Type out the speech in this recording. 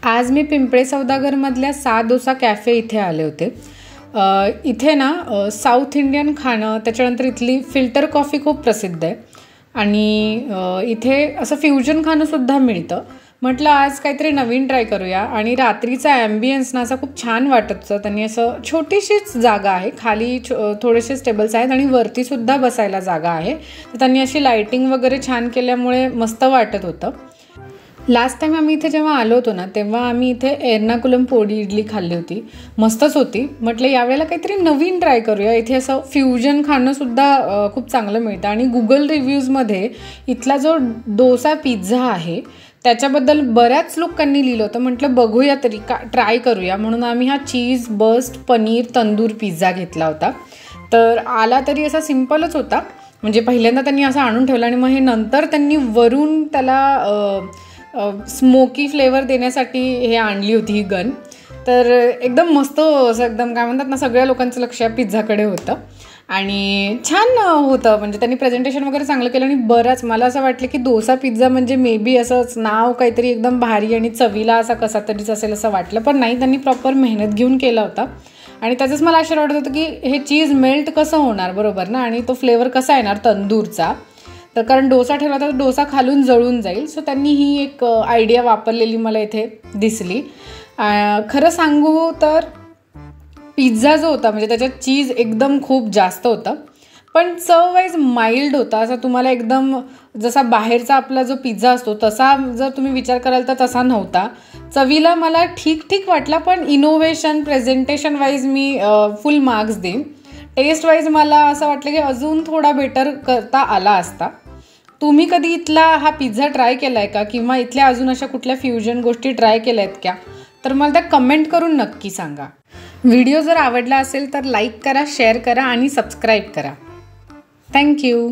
आज मी पिंपळे सौदागरमधल्या 6 डोसा कॅफे इथे आले होते। इथे ना साऊथ इंडियन खाणं, त्याच्यानंतर इथली फिल्टर कॉफी खूप प्रसिद्ध आहे आणि इथे असं फ्युजन खाणंसुद्धा मिळतं। म्हटलं आज काहीतरी नवीन ट्राय करूया आणि रात्रीचा ॲम्बियन्स ना असा खूप छान वाटत होतं। त्यांनी असं छोटीशीच जागा आहे, खाली थोडेसे टेबल्स आहेत आणि वरतीसुद्धा बसायला जागा आहे। तर त्यांनी अशी लाईटिंग वगैरे छान केल्यामुळे मस्त वाटत होतं। लास्ट टाइम आम्ही इथे जेव्हा आलो होतो ना, तेव्हा आम्ही इथे एर्नाकुलम पोडी इडली खाल्ली होती, मस्तच होती। म्हटलं यावेळेला काहीतरी नवीन ट्राय करूया। इथे असं फ्युजन खाणंसुद्धा खूप चांगलं मिळतं आणि गुगल रिव्ह्यूजमध्ये इथला जो डोसा पिझ्झा आहे त्याच्याबद्दल बऱ्याच लोकांनी लिहिलं होतं। म्हटलं बघूया तरी ट्राय करूया, म्हणून आम्ही हा चीज बस्ट पनीर तंदूर पिझ्झा घेतला होता। तर आला तरी असा सिम्पलच होता, म्हणजे पहिल्यांदा त्यांनी असं आणून ठेवलं आणि मग हे नंतर त्यांनी वरून त्याला स्मोकी फ्लेवर देण्यासाठी हे आणली होती ही गन। तर एकदम मस्त असं एकदम काय म्हणतात ना, सगळ्या लोकांचं लक्ष पिझ्झाकडे होतं आणि छान होतं। म्हणजे त्यांनी प्रेझेंटेशन वगैरे चांगलं केलं आणि बराच मला असं वाटलं की डोसा पिझ्झा म्हणजे मे बी असंच नाव काहीतरी एकदम भारी आणि चवीला असा कसा तरीच असेल असं वाटलं, पण नाही, त्यांनी प्रॉपर मेहनत घेऊन केला होता आणि त्याचंच मला आश्चर्य वाटत होतं की हे चीज मेल्ट कसं होणार, बरोबर ना, आणि तो फ्लेवर कसा येणार तंदूरचा। तर कारण डोसा ठेवला तर डोसा खालून जळून जाईल, सो त्यांनी ही एक आयडिया वापरलेली मला इथे दिसली। खरं सांगू तर पिझ्झा जो होता म्हणजे त्याच्यात चीज एकदम खूप जास्त होतं, पण चव वाईज माइल्ड होता। असा तुम्हाला एकदम जसा बाहेरचा आपला जो पिझ्झा असतो तसा जर तुम्ही विचार कराल तर तसा नव्हता। चवीला मला ठीक ठीक वाटला, पण इनोव्हेशन प्रेझेंटेशन वाईज मी फुल मार्क्स देईन। टेस्ट वाईज मला असं वाटलं की अजून थोडा बेटर करता आला असता। तुम्ही कधी इथला हा पिझ्झा ट्राय केला आहे का, किंवा इथल्या अजून अशा कुठल्या फ्युजन गोष्टी ट्राय केल्या आहेत का, तर मला त्या कमेंट करून नक्की सांगा। व्हिडिओ जर आवडला असेल तर लाईक करा, शेअर करा आणि सबस्क्राईब करा। थँक्यू।